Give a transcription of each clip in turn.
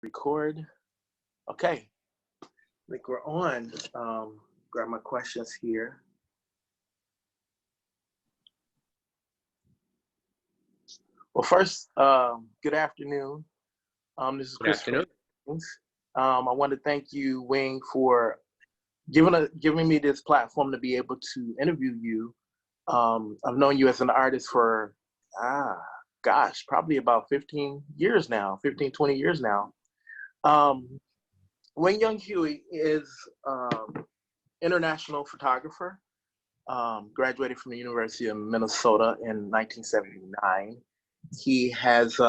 Record. Okay, I think we're on. Grab my questions here. Well, first, good afternoon. This is Good Christopher. afternoon. I want to thank you, Wing, for giving me this platform to be able to interview you. I've known you as an artist for, probably about 15 years now, 15, 20 years now. Wayne Young Huey is international photographer, graduated from the University of Minnesota in 1979. He has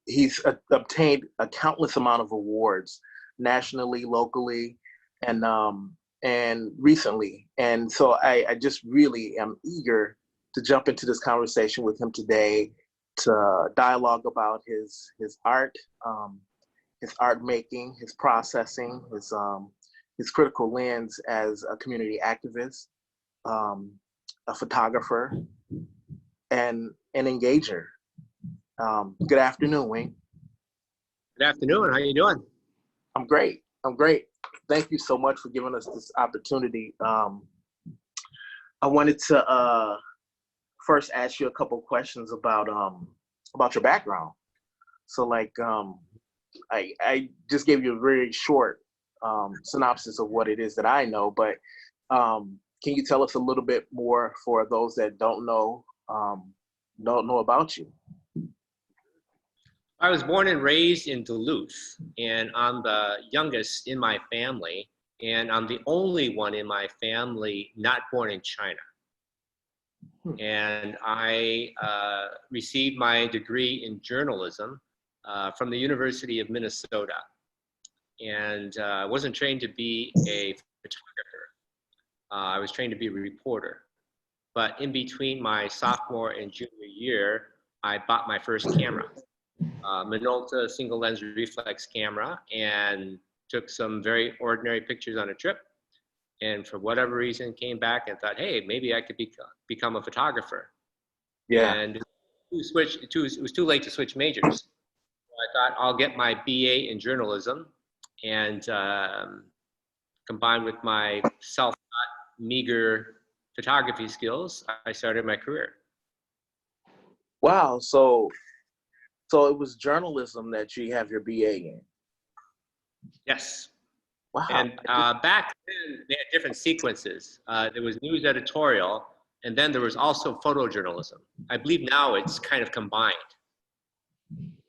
he's obtained a countless amount of awards nationally, locally, and recently. And so I just really am eager to jump into this conversation with him today, to dialogue about his art, his art making, his processing, his critical lens as a community activist, a photographer, and an engager. Good afternoon, Wayne. Good afternoon. How you doing? I'm great. Thank you so much for giving us this opportunity. I wanted to first ask you a couple questions about your background. So, I just gave you a very short synopsis of what it is that I know, but can you tell us a little bit more for those that don't know about you? I was born and raised in Duluth, and I'm the youngest in my family, and I'm the only one in my family not born in China. And I received my degree in journalism from the University of Minnesota. And I wasn't trained to be a photographer. I was trained to be a reporter. But in between my sophomore and junior year, I bought my first camera, Minolta single lens reflex camera, and took some very ordinary pictures on a trip. And for whatever reason, came back and thought, hey, maybe I could become a photographer. Yeah. And it was too late to switch majors. So I thought I'll get my BA in journalism, and combined with my self-taught meager photography skills, I started my career. Wow. So it was journalism that you have your BA in. Yes. Wow. And back then, they had different sequences. There was news editorial, and then there was also photojournalism. I believe now it's kind of combined.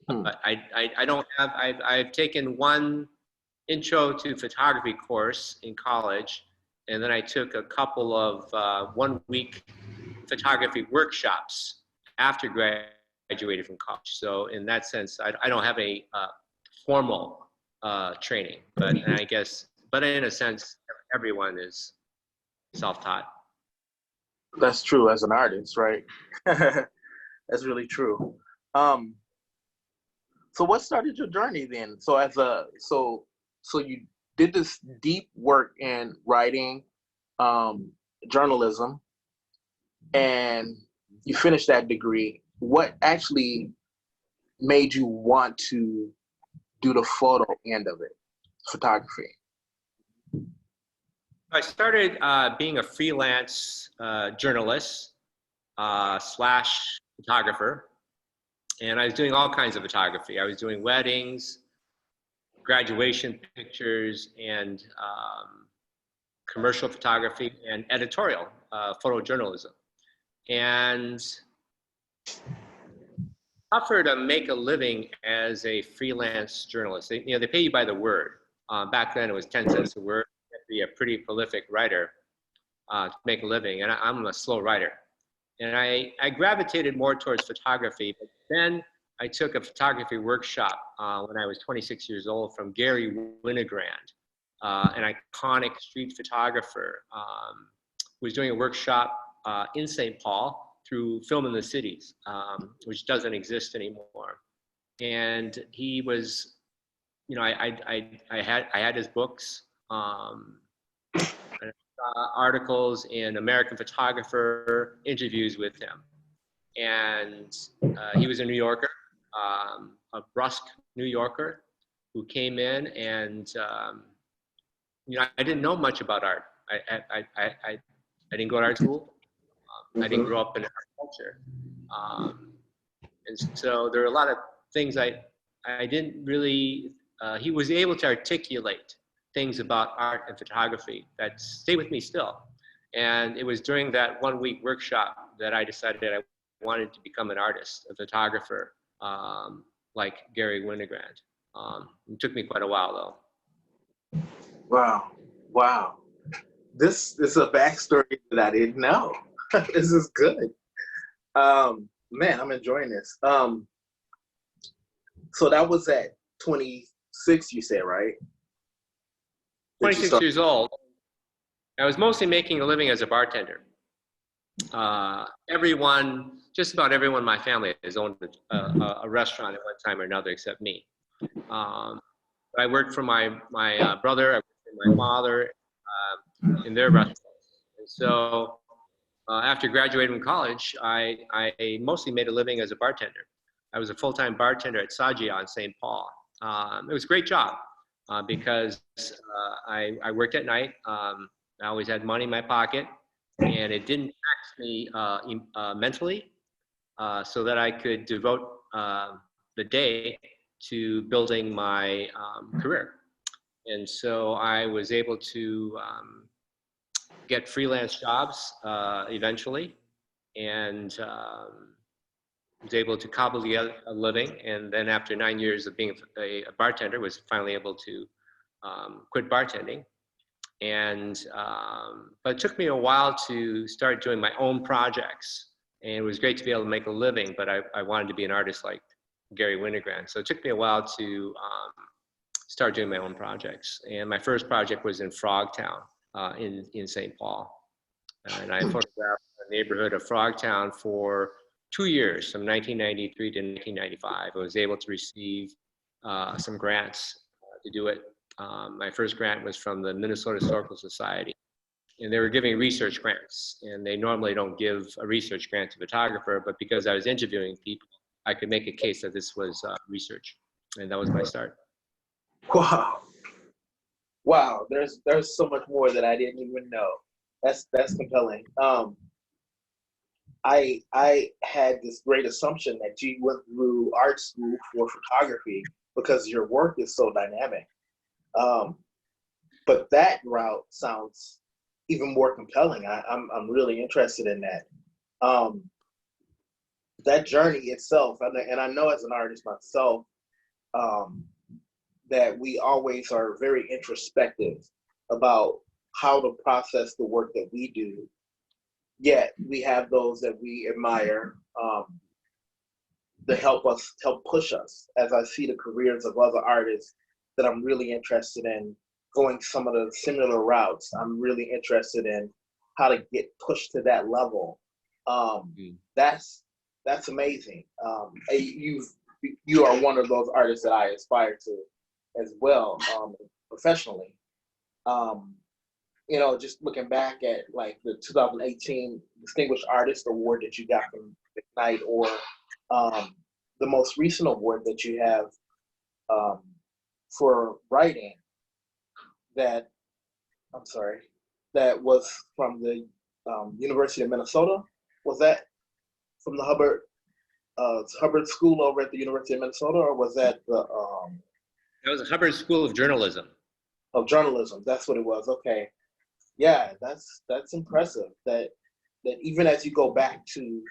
But I don't have, I've taken one intro to photography course in college, and then I took a couple of 1 week photography workshops after graduated from college. So in that sense, I don't have a formal training, but in a sense, everyone is self-taught. That's true as an artist, right? That's really true. So what started your journey then? So so you did this deep work in writing, journalism, and you finished that degree. What actually made you want to do the photo end of it, photography? I started being a freelance journalist slash photographer, and I was doing all kinds of photography. I was doing weddings, graduation pictures, and commercial photography, and editorial photojournalism. And tougher to make a living as a freelance journalist. They pay you by the word. Back then it was 10 cents a word. You have to be a pretty prolific writer to make a living, and I'm a slow writer. And I gravitated more towards photography, but then I took a photography workshop when I was 26 years old from Gary Winogrand, an iconic street photographer, was doing a workshop in St. Paul through Film in the Cities, which doesn't exist anymore. And he was, I had his books, articles in American Photographer, interviews with him. And he was a New Yorker. a brusque New Yorker who came in, and I didn't know much about art. I didn't go to art school. I didn't grow up in art culture, and so there are a lot of things I didn't really. He was able to articulate things about art and photography that stay with me still. And it was during that 1 week workshop that I decided I wanted to become an artist, a photographer, like Gary Winogrand. It took me quite a while though. Wow. Wow. This is a backstory that I didn't know. This is good. Man, I'm enjoying this. So that was at 26, you said, right? 26 years old. I was mostly making a living as a bartender. Just about everyone in my family has owned a restaurant at one time or another, except me. I worked for my brother, I worked for my father in their restaurants. And so after graduating from college, I mostly made a living as a bartender. I was a full-time bartender at Sagia in St. Paul. It was a great job because I worked at night. I always had money in my pocket, and it didn't tax me mentally, so that I could devote the day to building my career. And so I was able to get freelance jobs eventually, and was able to cobble together a living. And then after 9 years of being a bartender, was finally able to quit bartending. And but it took me a while to start doing my own projects, and it was great to be able to make a living, but I wanted to be an artist like Gary Winogrand. So it took me a while to start doing my own projects. And my first project was in Frogtown in St. Paul. And I photographed the neighborhood of Frogtown for 2 years, from 1993 to 1995. I was able to receive some grants to do it. My first grant was from the Minnesota Historical Society, and they were giving research grants, and they normally don't give a research grant to a photographer, but because I was interviewing people, I could make a case that this was research, and that was my start. Wow. Wow, there's so much more that I didn't even know. That's compelling. I had this great assumption that you went through art school for photography because your work is so dynamic. But that route sounds even more compelling. I'm really interested in that. That journey itself, and I know as an artist myself, that we always are very introspective about how to process the work that we do. Yet we have those that we admire that help push us. As I see the careers of other artists that I'm really interested in going some of the similar routes, I'm really interested in how to get pushed to that level. That's amazing. You are one of those artists that I aspire to as well, professionally. Just looking back at like the 2018 Distinguished Artist Award that you got from McKnight, or the most recent award that you have for writing, that was from the University of Minnesota. Was that from the Hubbard School over at the University of Minnesota, or was that the That was the Hubbard School of Journalism. Of journalism? That's what it was. Okay. Yeah, that's impressive. That even as you go back to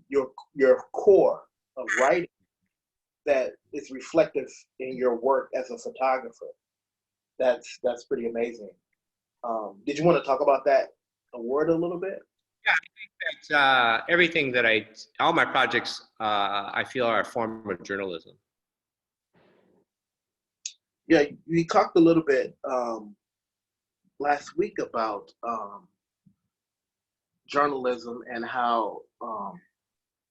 your core of writing, that is reflective in your work as a photographer. That's pretty amazing. Did you want to talk about that award a little bit? Yeah, I think that everything that all my projects, I feel are a form of journalism. Yeah, we talked a little bit last week about journalism and how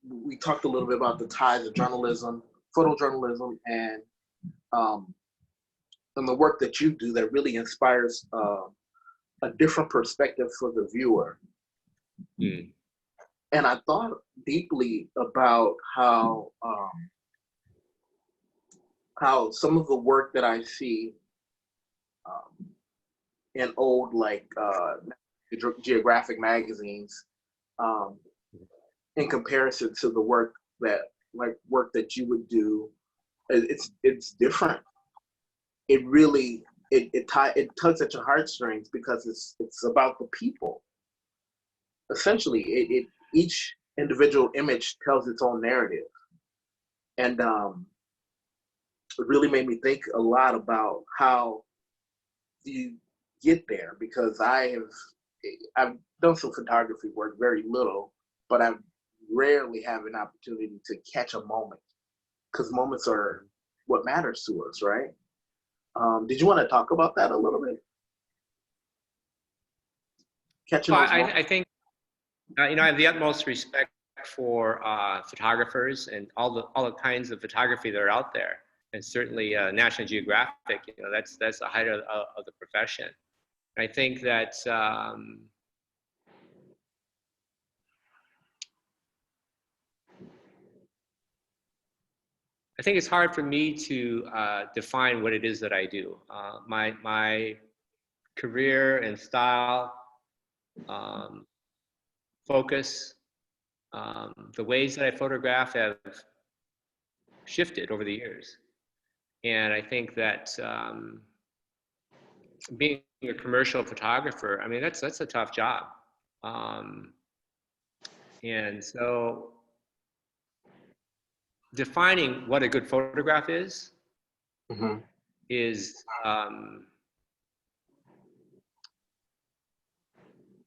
we talked a little bit about the ties of journalism, photojournalism, and the work that you do that really inspires a different perspective for the viewer. And I thought deeply about how some of the work that I see um, in old like geographic magazines, um, in comparison to the work that you would do, it's different. It really it tugs at your heartstrings because it's about the people. Essentially, it each individual image tells its own narrative, and it really made me think a lot about how you get there, because I've done some photography work, very little, but I rarely have an opportunity to catch a moment, because moments are what matters to us, right? Did you want to talk about that a little bit? Catching Well, those moments. I think I have the utmost respect for photographers and all the kinds of photography that are out there, and certainly National Geographic. That's the height of the profession. I think that I think it's hard for me to define what it is that I do. My career and style, focus, the ways that I photograph have shifted over the years. And I think that being a commercial photographer, I mean, that's a tough job. And so defining what a good photograph is, Mm-hmm. is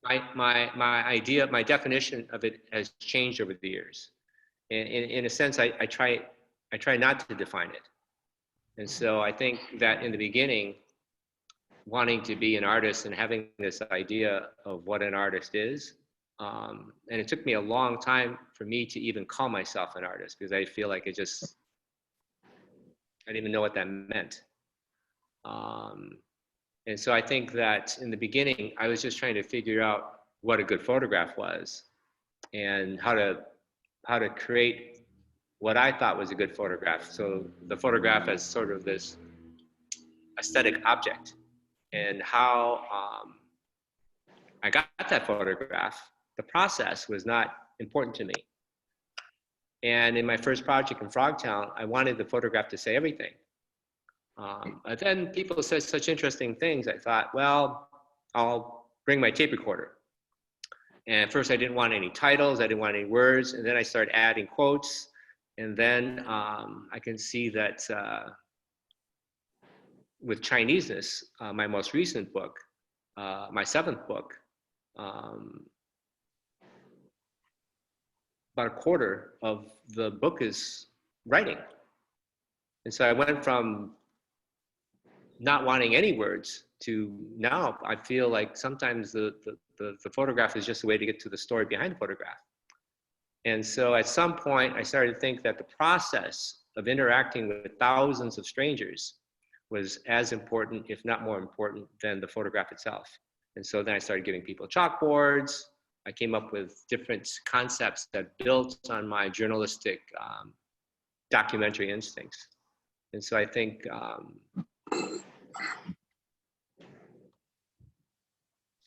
my definition of it has changed over the years. And in a sense, I try not to define it. And so I think that in the beginning, wanting to be an artist and having this idea of what an artist is, and it took me a long time for me to even call myself an artist, because I feel like I didn't even know what that meant. And so I think that in the beginning, I was just trying to figure out what a good photograph was and how to create what I thought was a good photograph. So the photograph as sort of this aesthetic object, and how I got that photograph. The process was not important to me. And in my first project in Frogtown, I wanted the photograph to say everything. But then people said such interesting things. I thought, well, I'll bring my tape recorder. And at first I didn't want any titles, I didn't want any words. And then I started adding quotes. And then I can see that with Chineseness, my most recent book, my seventh book, about a quarter of the book is writing. And so I went from not wanting any words to now I feel like sometimes the photograph is just a way to get to the story behind the photograph. And so at some point I started to think that the process of interacting with thousands of strangers was as important, if not more important, than the photograph itself. And so then I started giving people chalkboards. I came up with different concepts that built on my journalistic documentary instincts. And so I think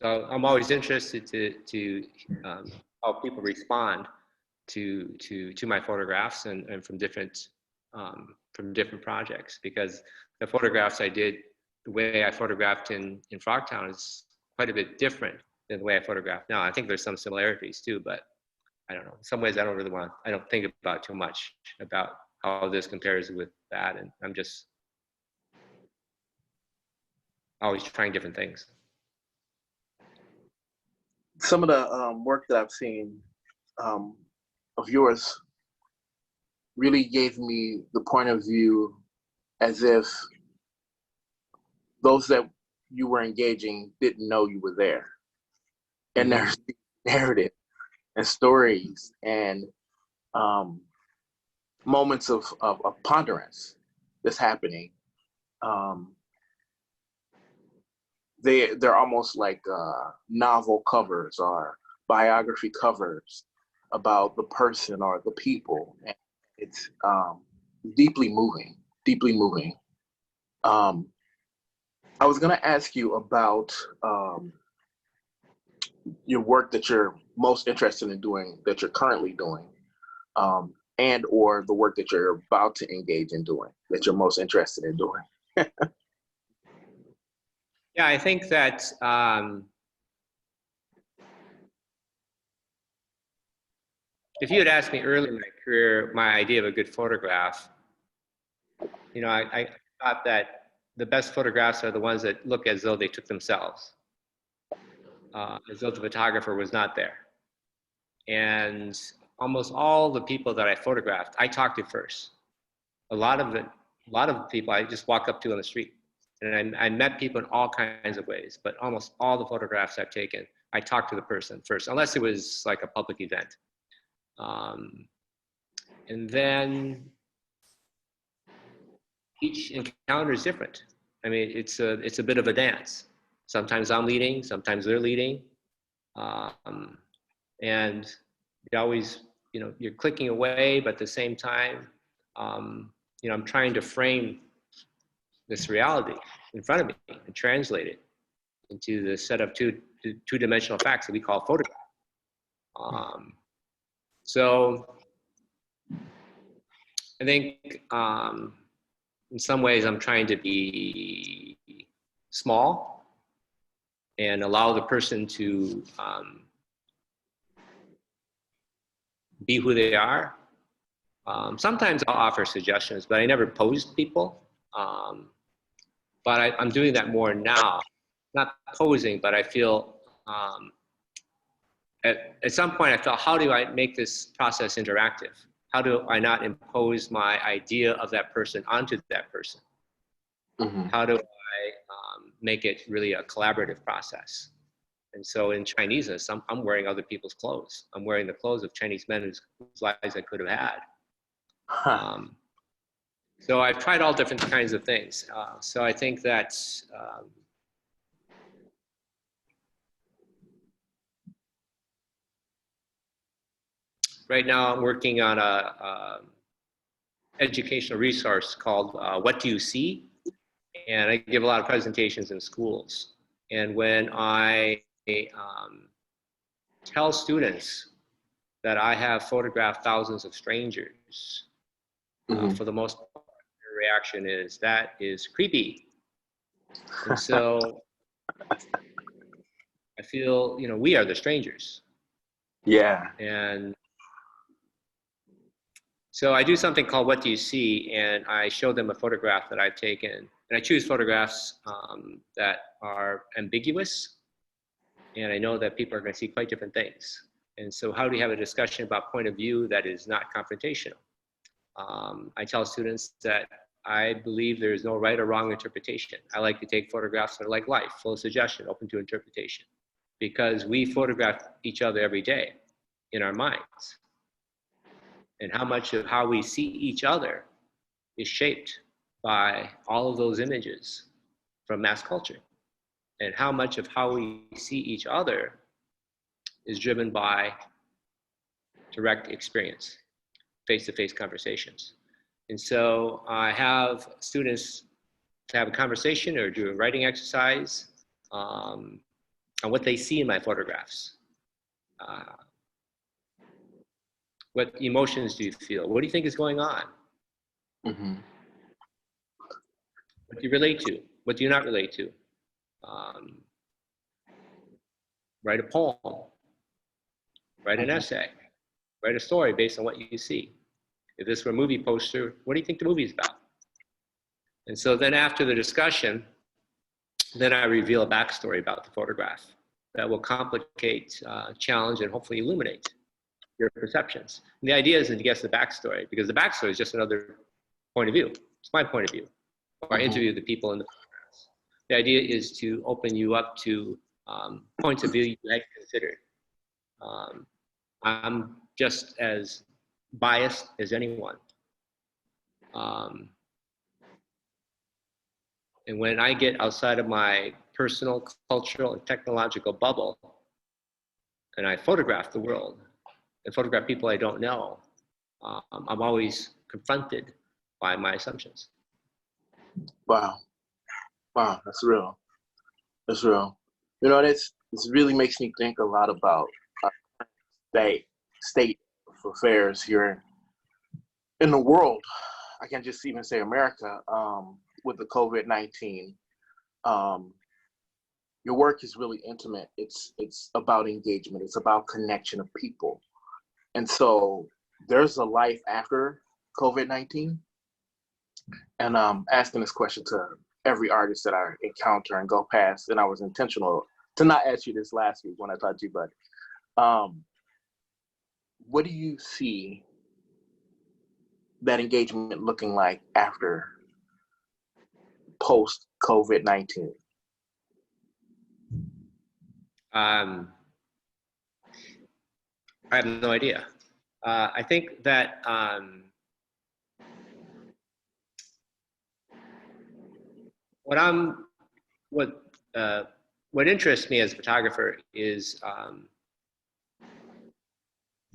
so I'm always interested to how people respond to my photographs and from different projects, because the photographs I did, the way I photographed in Frogtown is quite a bit different than the way I photograph now. I think there's some similarities too, but I don't know. In some ways I don't think about too much about how this compares with that, and I'm just always trying different things. Some of the work that I've seen of yours really gave me the point of view as if those that you were engaging didn't know you were there. And there's narrative and stories and moments of ponderance that's happening. They're almost like novel covers or biography covers about the person or the people. And it's deeply moving, deeply moving. Um, I was going to ask you about your work that you're most interested in doing, that you're currently doing, and or the work that you're about to engage in doing, that you're most interested in doing. Yeah, I think that if you had asked me early in my career, my idea of a good photograph, I thought that the best photographs are the ones that look as though they took themselves, as though the photographer was not there. And almost all the people that I photographed, I talked to first. A lot of people I just walk up to on the street, and I met people in all kinds of ways. But almost all the photographs I've taken, I talked to the person first, unless it was like a public event. And then each encounter is different. I mean, it's a bit of a dance. Sometimes I'm leading, sometimes they're leading, and you always, you're clicking away, but at the same time, I'm trying to frame this reality in front of me and translate it into the set of two-dimensional facts that we call photograph. So I think in some ways I'm trying to be small and allow the person to be who they are. Sometimes I'll offer suggestions, but I never pose people. But I'm doing that more now. Not posing, but I feel at some point I felt, how do I make this process interactive? How do I not impose my idea of that person onto that person? Mm-hmm. How do I make it really a collaborative process? And so in Chineseness, I'm wearing other people's clothes. I'm wearing the clothes of Chinese men whose lives I could have had. So I've tried all different kinds of things. So I think that right now I'm working on a educational resource called What Do You See? And I give a lot of presentations in schools. And when I tell students that I have photographed thousands of strangers, for the most part, their reaction is, that is creepy. And so I feel, we are the strangers. Yeah. And so I do something called What Do You See? And I show them a photograph that I've taken. And I choose photographs that are ambiguous. And I know that people are going to see quite different things. And so how do you have a discussion about point of view that is not confrontational? I tell students that I believe there is no right or wrong interpretation. I like to take photographs that are like life, full of suggestion, open to interpretation, because we photograph each other every day in our minds. And how much of how we see each other is shaped by all of those images from mass culture. And how much of how we see each other is driven by direct experience, face-to-face conversations. And so I have students to have a conversation or do a writing exercise on what they see in my photographs. What emotions do you feel? What do you think is going on? Mm-hmm. What do you relate to? What do you not relate to? Write a poem, write an essay, write a story based on what you see. If this were a movie poster, what do you think the movie is about? And so then after the discussion, then I reveal a backstory about the photograph that will complicate, challenge, and hopefully illuminate your perceptions. And the idea isn't to guess the backstory, because the backstory is just another point of view. It's my point of view. Or I interview the people in the photographs. The idea is to open you up to points of view you hadn't considered. I'm just as biased as anyone. And when I get outside of my personal, cultural, and technological bubble, and I photograph the world, and photograph people I don't know, I'm always confronted by my assumptions. Wow. Wow. That's real. That's real. You know, this really makes me think a lot about state of affairs here in the world. I can just even say America, with the COVID-19. Your work is really intimate. It's about engagement. It's about connection of people. And so there's a life after COVID-19. And asking this question to every artist that I encounter and go past. And I was intentional to not ask you this last week when I talked to you, but what do you see that engagement looking like after post COVID-19? I have no idea. I think that what interests me as a photographer is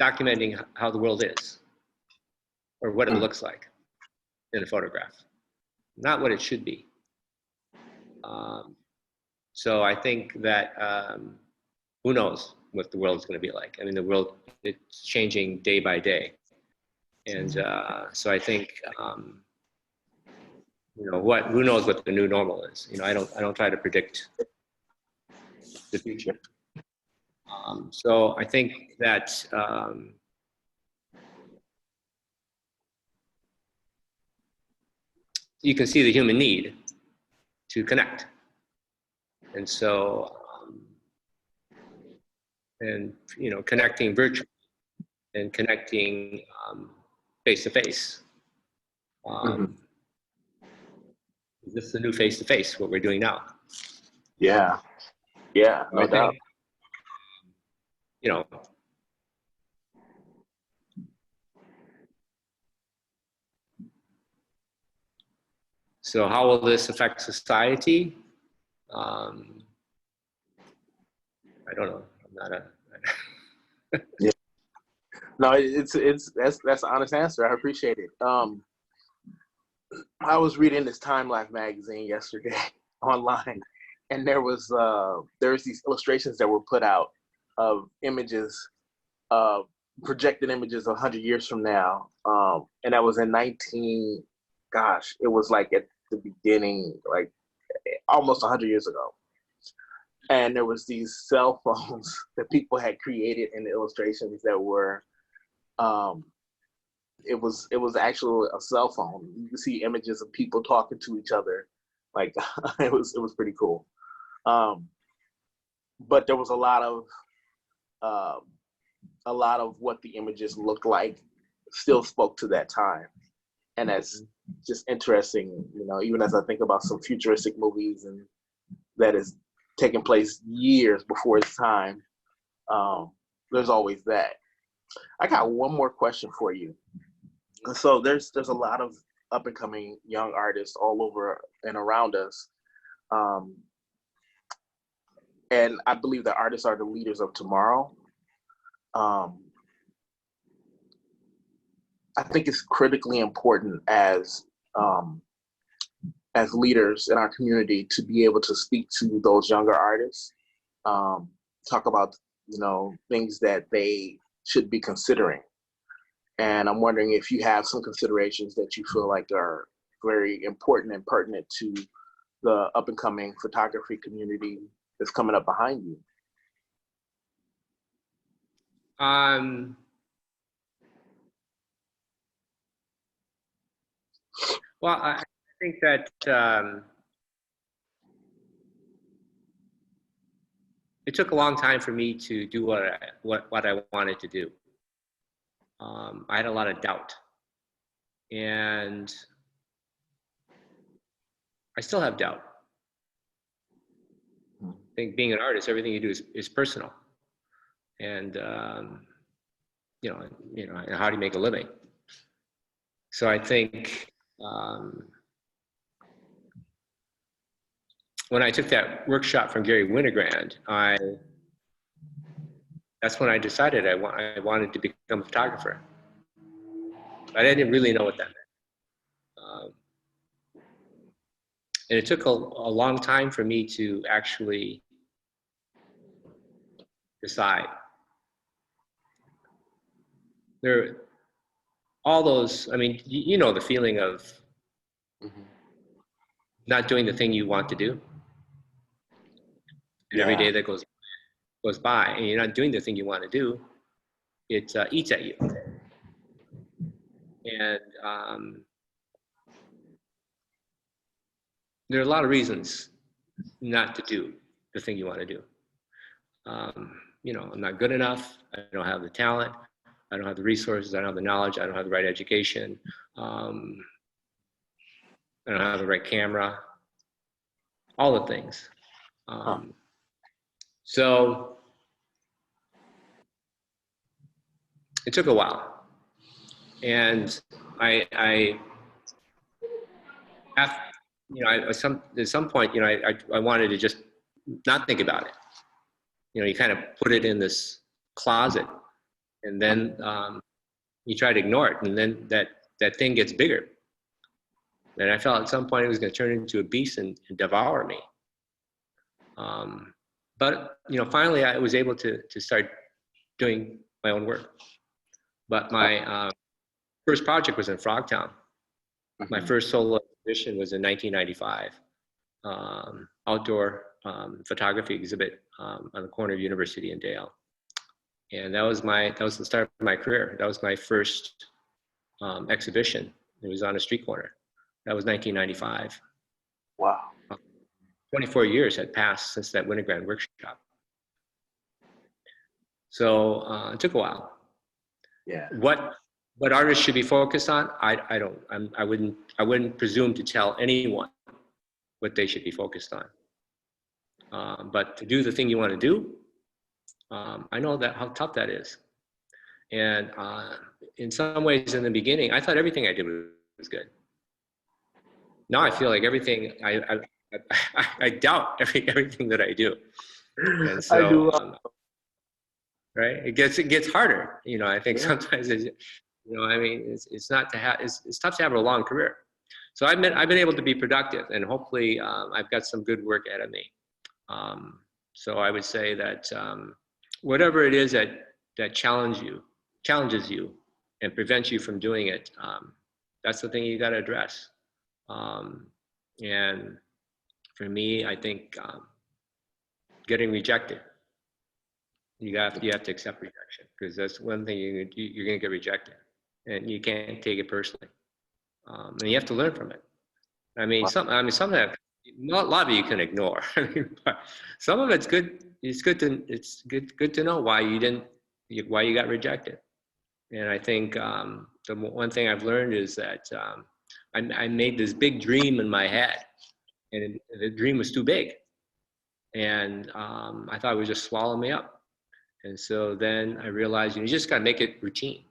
documenting how the world is, or what it looks like in a photograph, not what it should be. So I think that who knows what the world is going to be like. I mean, the world, it's changing day by day. And so I think, who knows what the new normal is? I don't try to predict the future. So I think that you can see the human need to connect. And so, connecting virtually and connecting face to face. Is this the new face to face, what we're doing now? Yeah, no doubt. So how will this affect society? I don't know. I'm not a. Yeah. No, that's an honest answer. I appreciate it. I was reading this Time Life magazine yesterday online, and there's these illustrations that were put out of images, projected images 100 years from now, and that was in it was like at the beginning, like almost 100 years ago. And there was these cell phones that people had created in the illustrations that were, it was actually a cell phone. You can see images of people talking to each other, like it was pretty cool. But there was a lot of what the images looked like still spoke to that time, and that's just interesting. Even as I think about some futuristic movies and that is taking place years before its time, there's always that. I got one more question for you. So there's a lot of up and coming young artists all over and around us, and I believe that artists are the leaders of tomorrow. I think it's critically important as leaders in our community to be able to speak to those younger artists, talk about things that they should be considering. And I'm wondering if you have some considerations that you feel like are very important and pertinent to the up and coming photography community that's coming up behind you. Well, I think that it took a long time for me to do what I wanted to do. I had a lot of doubt, and I still have doubt. I think being an artist, everything you do is personal, and how do you make a living? So I think when I took that workshop from Gary Winogrand, I that's when I decided I wanted to become a photographer. But I didn't really know what that meant. And it took a long time for me to actually decide. All those, I mean, you know the feeling of not doing the thing you want to do. And every day that goes by and you're not doing the thing you want to do, it eats at you. And there are a lot of reasons not to do the thing you want to do. You know, I'm not good enough. I don't have the talent. I don't have the resources. I don't have the knowledge. I don't have the right education. I don't have the right camera. All the things. So it took a while, and I after, you know, at some point, you know, I wanted to just not think about it. You know, you kind of put it in this closet, and then you try to ignore it, and then that thing gets bigger. And I felt at some point it was going to turn into a beast and devour me. But you know, finally, I was able to start doing my own work. But my first project was in Frogtown. My first solo exhibition was in 1995, outdoor photography exhibit on the corner of University and Dale. And that was the start of my career. That was my first exhibition. It was on a street corner. That was 1995. Wow. 24 years had passed since that Winogrand workshop. So it took a while. Yeah. What artists should be focused on? I wouldn't presume to tell anyone what they should be focused on. But to do the thing you want to do, I know that how tough that is. And in some ways, in the beginning, I thought everything I did was good. Now I feel like everything I doubt everything that I do. And so, I do. right? It gets harder. You know, I think sometimes it's, you know, I mean, it's tough to have a long career. So I've been able to be productive, and hopefully I've got some good work ahead of me. So I would say that whatever it is that challenges you and prevents you from doing it, that's the thing you got to address. And for me, I think getting rejected. You have to accept rejection, because that's one thing you're going to get rejected, and you can't take it personally. And you have to learn from it. I mean, some of that, not a lot of you can ignore. I mean, but some of it's good. It's good to know why you got rejected. And I think the one thing I've learned is that I made this big dream in my head, and the dream was too big, and I thought it would just swallow me up. And so then I realized you just got to make it routine.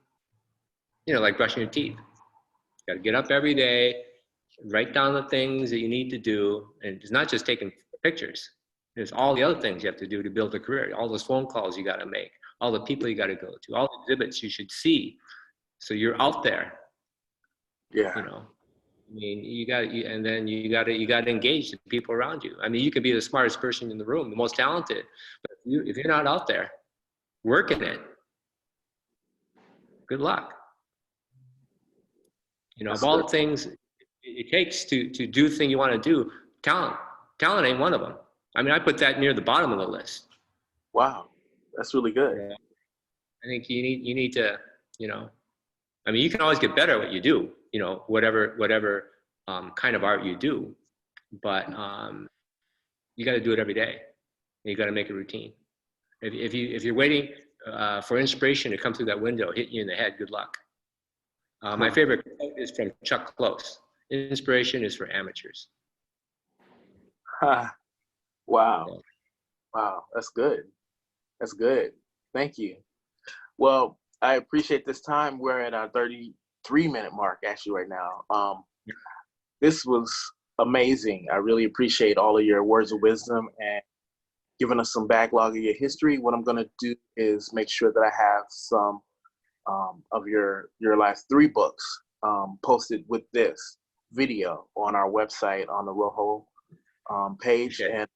You know, like brushing your teeth. You got to get up every day, write down the things that you need to do. And it's not just taking pictures. There's all the other things you have to do to build a career. All those phone calls you got to make, all the people you got to go to, all the exhibits you should see. So you're out there. Yeah. You know, I mean, you got to engage the people around you. I mean, you could be the smartest person in the room, the most talented, but if you're not out there working it, good luck. You know, of all the things it takes to do the thing you want to do, talent ain't one of them. I mean, I put that near the bottom of the list. Wow, that's really good. Yeah. I think you need to, you know, I mean, you can always get better at what you do, you know, whatever kind of art you do, but you got to do it every day. You got to make it routine. If you're waiting for inspiration to come through that window, hit you in the head, good luck. My favorite quote is from Chuck Close. Inspiration is for amateurs. Wow. Yeah. Wow, that's good. That's good. Thank you. Well, I appreciate this time. We're at our 33-minute mark actually right now. This was amazing. I really appreciate all of your words of wisdom and giving us some backlog of your history. What I'm gonna do is make sure that I have some of your last 3 books posted with this video on our website, on the Rojo page and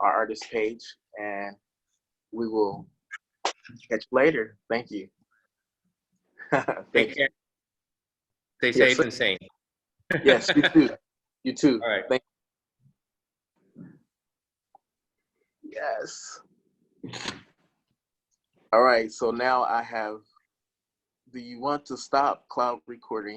our artist page, and we will catch you later. Thank you. Take care. Stay Yes, safe and sane. yes, you too. You too. All right. Thank you. Yes. All right. So now I have. Do you want to stop cloud recording?